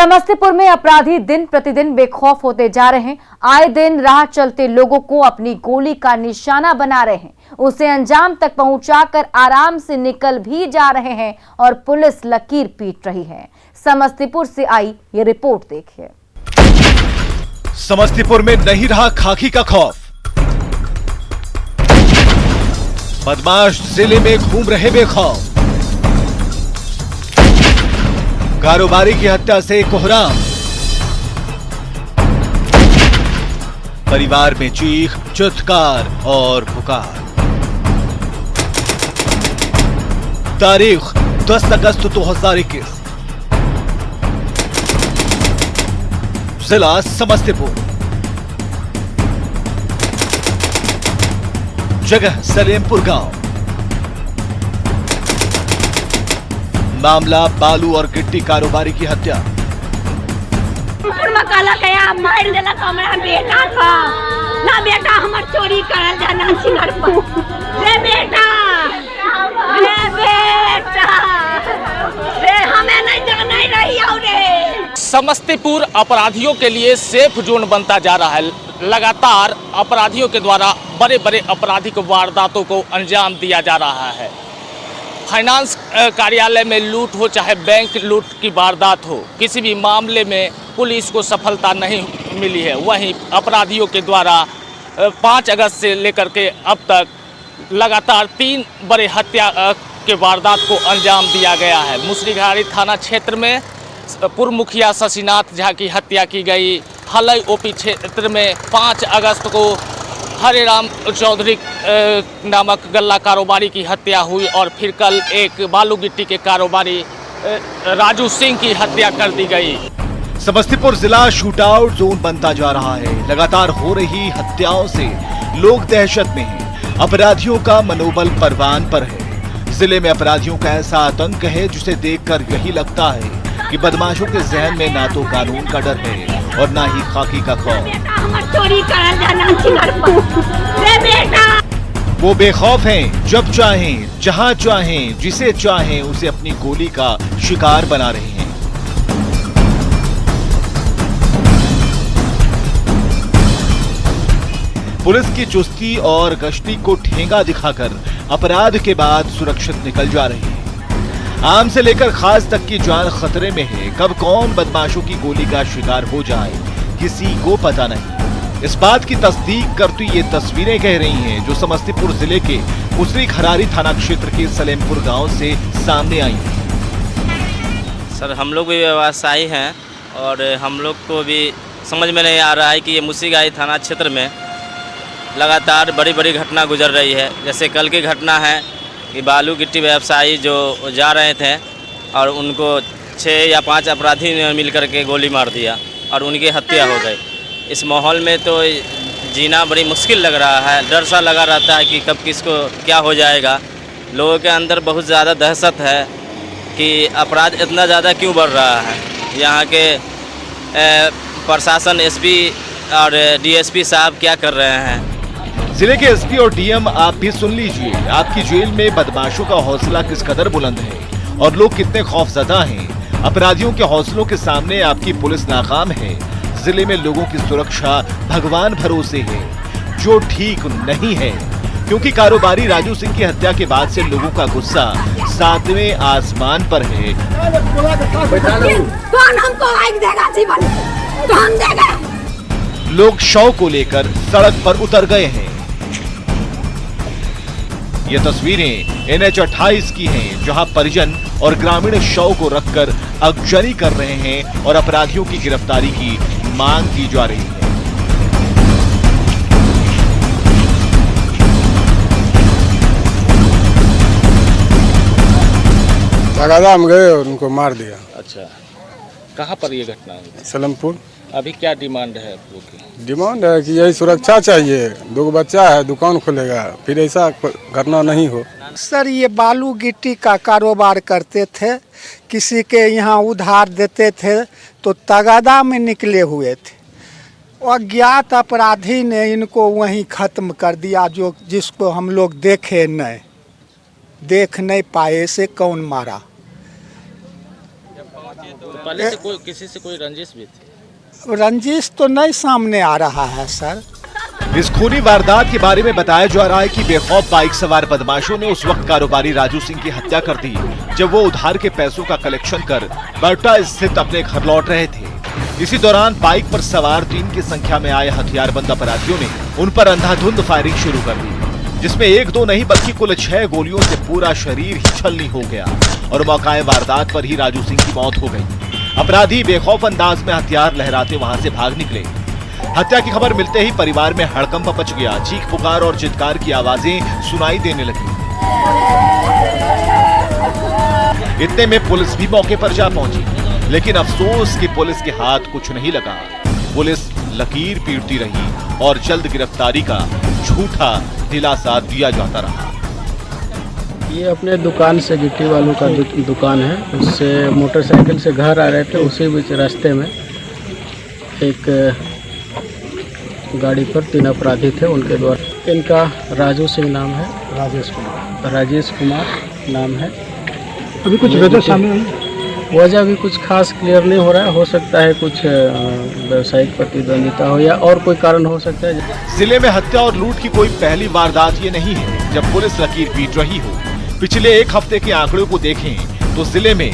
समस्तीपुर में अपराधी दिन प्रतिदिन बेखौफ होते जा रहे हैं। आए दिन राह चलते लोगों को अपनी गोली का निशाना बना रहे हैं, उसे अंजाम तक पहुंचाकर आराम से निकल भी जा रहे हैं और पुलिस लकीर पीट रही है। समस्तीपुर से आई ये रिपोर्ट देखिए। समस्तीपुर में नहीं रहा खाकी का खौफ, बदमाश जिले में घूम रहे बेखौफ। कारोबारी की हत्या से कोहराम, परिवार में चीख चित्कार और पुकार। तारीख 10 अगस्त 2021, जिला समस्तीपुर, जगह सलेमपुर गांव। मामला बालू और गिट्टी कारोबारी की हत्या। काला गया मार देला हमरा बेटा था ना, बेटा हमर चोरी करल जाना सिंगर पर। रे बेटा रे हमें नहीं जाना रही और समस्तीपुर अपराधियों के लिए सेफ जोन बनता जा रहा है। लगातार अपराधियों के द्वारा बड़े बड़े आपराधिक वारदातों को अंजाम दिया जा रहा है। फाइनेंस कार्यालय में लूट हो चाहे बैंक लूट की वारदात हो, किसी भी मामले में पुलिस को सफलता नहीं मिली है। वहीं अपराधियों के द्वारा 5 अगस्त से लेकर के अब तक लगातार 3 बड़े हत्या के वारदात को अंजाम दिया गया है। मुसरीघरारी थाना क्षेत्र में पूर्व मुखिया शशिनाथ झा की हत्या की गई। हलई ओपी क्षेत्र में 5 अगस्त को हरे राम चौधरी नामक गल्ला कारोबारी की हत्या हुई और फिर कल एक बालू गिट्टी के कारोबारी राजू सिंह की हत्या कर दी गई। समस्तीपुर जिला शूटआउट जोन बनता जा रहा है। लगातार हो रही हत्याओं से लोग दहशत में हैं। अपराधियों का मनोबल परवान पर है। जिले में अपराधियों का ऐसा आतंक है जिसे देखकर यही लगता है कि बदमाशों के जहन में ना तो कानून का डर है और ना ही खाकी का खौफ। चोरी करल जाना सिंगर पर। रे बेटा वो बेखौफ हैं, जब चाहें जहां चाहें जिसे चाहें उसे अपनी गोली का शिकार बना रहे हैं। पुलिस की चुस्ती और गश्ती को ठेंगा दिखाकर अपराध के बाद सुरक्षित निकल जा रही है। आम से लेकर खास तक की जान खतरे में है। कब कौन बदमाशों की गोली का शिकार हो जाए किसी को पता नहीं। इस बात की तस्दीक करती ये तस्वीरें कह रही हैं जो समस्तीपुर जिले के मुसरीघरारी थाना क्षेत्र के सलेमपुर गांव से सामने आई हैं। सर हम लोग भी व्यवसायी हैं और हम लोग को भी समझ में नहीं आ रहा है कि ये मुसरीघरारी थाना क्षेत्र में लगातार बड़ी बड़ी घटना गुजर रही है। जैसे कल की घटना है कि बालू गिट्टी व्यवसायी जो जा रहे थे और उनको 6 या 5 अपराधी ने मिल करके गोली मार दिया और उनकी हत्या हो गई। इस माहौल में तो जीना बड़ी मुश्किल लग रहा है। डर सा लगा रहता है कि कब किसको क्या हो जाएगा। लोगों के अंदर बहुत ज़्यादा दहशत है कि अपराध इतना ज़्यादा क्यों बढ़ रहा है। यहाँ के प्रशासन एसपी और डीएसपी साहब क्या कर रहे हैं। जिले के एसपी और डीएम आप भी सुन लीजिए, आपकी जेल में बदमाशों का हौसला किस कदर बुलंद है और लोग कितने खौफजदा हैं। अपराधियों के हौसलों के सामने आपकी पुलिस नाकाम है। जिले में लोगों की सुरक्षा भगवान भरोसे है, जो ठीक नहीं है, क्योंकि कारोबारी राजू सिंह की हत्या के बाद से लोगों का गुस्सा 7वें आसमान पर है। लोग शव को लेकर सड़क पर उतर गए हैं। ये तस्वीरें NH 28 की हैं, जहां परिजन और ग्रामीण शव को रखकर अगजनी कर रहे हैं और अपराधियों की गिरफ्तारी की मांग की जा रही है। तगादा में गए और उनको मार दिया। अच्छा, कहाँ पर ये घटना हुई? सलेमपुर। अभी क्या डिमांड है आप लोग की? डिमांड है कि यही सुरक्षा चाहिए। 2 बच्चा है, दुकान खुलेगा, फिर ऐसा घटना नहीं हो। सर ये बालू गिट्टी का कारोबार करते थे, किसी के यहाँ उधार देते थे तो तगादा में निकले हुए थे। अज्ञात अपराधी ने इनको वहीं ख़त्म कर दिया, जो जिसको हम लोग देख नहीं पाए से कौन मारा। पहले से कोई किसी से कोई रंजिश भी थी? रंजिश तो नहीं सामने आ रहा है सर। इस खूनी वारदात के बारे में बताया जा रहा है कि बेखौफ बाइक सवार बदमाशों ने उस वक्त कारोबारी राजू सिंह की हत्या कर दी जब वो उधार के पैसों का कलेक्शन कर बर्टा स्थित अपने घर लौट रहे थे। इसी दौरान बाइक पर सवार 3 की संख्या में आए हथियारबंद अपराधियों ने उन पर अंधाधुंध फायरिंग शुरू कर दी, जिसमें 1-2 नहीं बल्कि कुल 6 गोलियों से पूरा शरीर ही छलनी हो गया और मौकाए वारदात पर ही राजू सिंह की मौत हो गई। अपराधी बेखौफ अंदाज में हथियार लहराते वहां से भाग निकले। हत्या की खबर मिलते ही परिवार में हड़कंप मच गया। चीख पुकार और चित्कार की आवाजें सुनाई देने लगी। इतने में पुलिस भी मौके पर जा पहुंची, लेकिन अफसोस कि पुलिस के हाथ कुछ नहीं लगा। पुलिस लकीर पीटती रही और जल्द गिरफ्तारी का झूठा दिलासा दिया जाता रहा। ये अपने दुकान से गिट्टी वालों का दुकान है, उससे मोटरसाइकिल से घर आ रहे थे। उसी बीच रास्ते में एक गाड़ी पर 3 अपराधी थे, उनके द्वारा, इनका राजू सिंह नाम है, राजेश कुमार नाम है। अभी कुछ वजह सामने आई? वजह भी कुछ खास क्लियर नहीं हो रहा है। हो सकता है कुछ व्यवसायिक प्रतिद्वंदिता हो या और कोई कारण हो सकता है। जिले में हत्या और लूट की कोई पहली वारदात ये नहीं है जब पुलिस लकीर पीट रही हो। पिछले 1 हफ्ते के आंकड़ों को देखें तो जिले में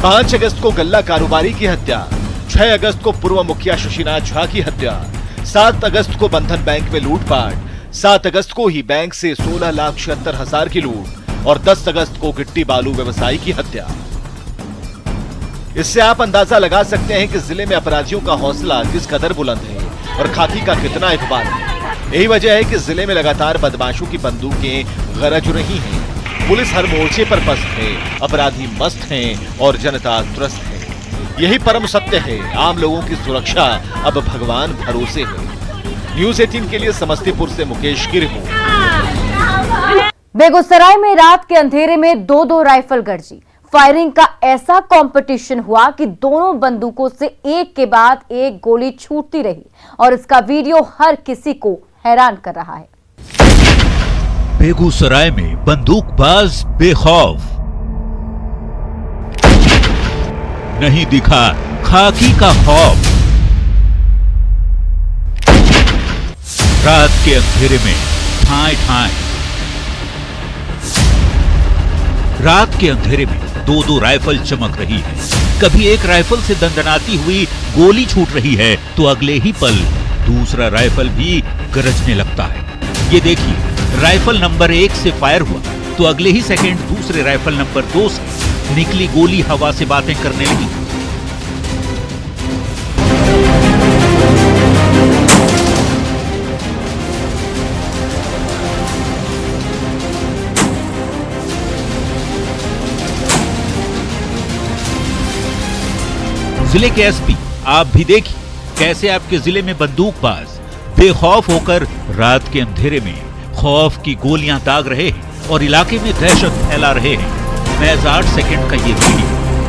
5 अगस्त को गल्ला कारोबारी की हत्या, 6 अगस्त को पूर्व मुखिया शशिनाथ झा की हत्या, 7 अगस्त को बंधन बैंक में लूटपाट, 7 अगस्त को ही बैंक से 16,76,000 की लूट और 10 अगस्त को गिट्टी बालू व्यवसायी की हत्या। इससे आप अंदाजा लगा सकते हैं कि जिले में अपराधियों का हौसला किस कदर बुलंद है और खाकी का कितना इकबाल है। यही वजह है कि जिले में लगातार बदमाशों की बंदूकें गरज रही हैं। पुलिस हर मोर्चे पर पस्त है, अपराधी मस्त हैं और जनता त्रस्त है। यही परम सत्य है। आम लोगों की सुरक्षा अब भगवान भरोसे है। न्यूज़ 18 के लिए समस्तीपुर से मुकेश की रिपोर्ट। बेगूसराय में रात के अंधेरे में 2-2 राइफल गरजी। फायरिंग का ऐसा कंपटीशन हुआ कि दोनों बंदूकों से एक के बाद एक गोली छूटती रही और इसका वीडियो हर किसी को हैरान कर रहा है। बेगूसराय में बंदूकबाज बेखौफ, नहीं दिखा खाकी का खौफ। रात के अंधेरे में ठाए ठाए, रात के अंधेरे में 2-2 राइफल चमक रही है। कभी एक राइफल से दंदनाती हुई गोली छूट रही है तो अगले ही पल दूसरा राइफल भी गरजने लगता है। ये देखिए, राइफल नंबर 1 से फायर हुआ तो अगले ही सेकंड दूसरे राइफल नंबर 2 से निकली गोली हवा से बातें करने लगी। जिले के एसपी, आप भी देखिए कैसे आपके जिले में बंदूकबाज बेखौफ होकर रात के अंधेरे में खौफ की गोलियां दाग रहे हैं और इलाके में दहशत फैला रहे हैं। महज 8 सेकंड का ये वीडियो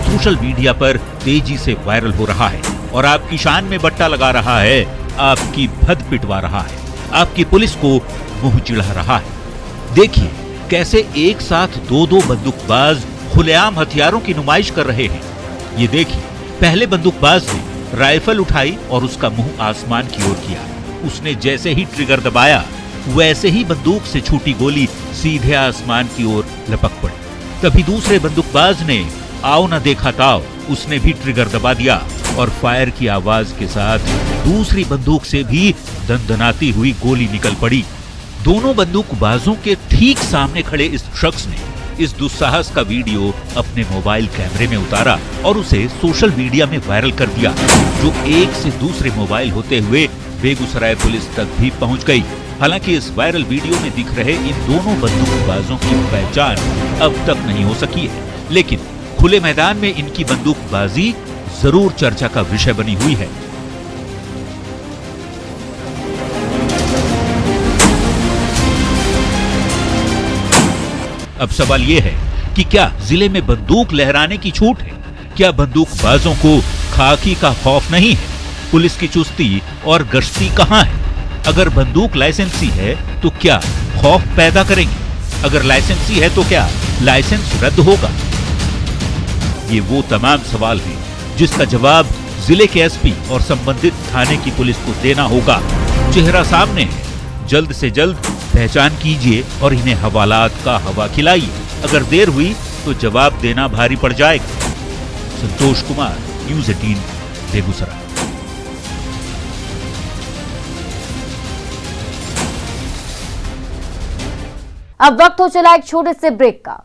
सोशल मीडिया पर तेजी से वायरल हो रहा है और आपकी शान में बट्टा लगा रहा है, आपकी भद पिटवा रहा है, आपकी पुलिस को मुंह चिढ़ा रहा है। देखिए कैसे एक साथ 2-2 बंदूकबाज खुलेआम हथियारों की नुमाइश कर रहे हैं। ये देखिए, पहले बंदूकबाज ने राइफल उठाई और उसका मुंह आसमान की ओर किया। उसने जैसे ही ट्रिगर दबाया वैसे ही बंदूक से छूटी गोली सीधे आसमान की ओर लपक पड़ी। तभी दूसरे बंदूकबाज ने आओ न देखा ताओ, उसने भी ट्रिगर दबा दिया और फायर की आवाज के साथ दूसरी बंदूक से भी दंदनाती हुई गोली निकल पड़ी। दोनों बंदूकबाजों के ठीक सामने खड़े इस शख्स ने इस दुस्साहस का वीडियो अपने मोबाइल कैमरे में उतारा और उसे सोशल मीडिया में वायरल कर दिया, जो एक से दूसरे मोबाइल होते हुए बेगूसराय पुलिस तक भी पहुंच गई। हालांकि इस वायरल वीडियो में दिख रहे इन दोनों बंदूकबाजों की पहचान अब तक नहीं हो सकी है, लेकिन खुले मैदान में इनकी बंदूकबाजी जरूर चर्चा का विषय बनी हुई है। अब सवाल यह है कि क्या जिले में बंदूक लहराने की छूट है? क्या बंदूकबाजों को खाकी का खौफ नहीं है? पुलिस की चुस्ती और गश्ती कहां है? अगर बंदूक लाइसेंसी है तो क्या खौफ पैदा करेंगे? अगर लाइसेंसी है तो क्या लाइसेंस रद्द होगा? ये वो तमाम सवाल हैं जिसका जवाब जिले के एसपी और संबंधित थाने की पुलिस को देना होगा। चेहरा सामने है, जल्द से जल्द पहचान कीजिए और इन्हें हवालात का हवा खिलाइए। अगर देर हुई तो जवाब देना भारी पड़ जाएगा। संतोष कुमार, न्यूज़ 18, बेगूसराय। अब वक्त हो चला एक छोटे से ब्रेक का।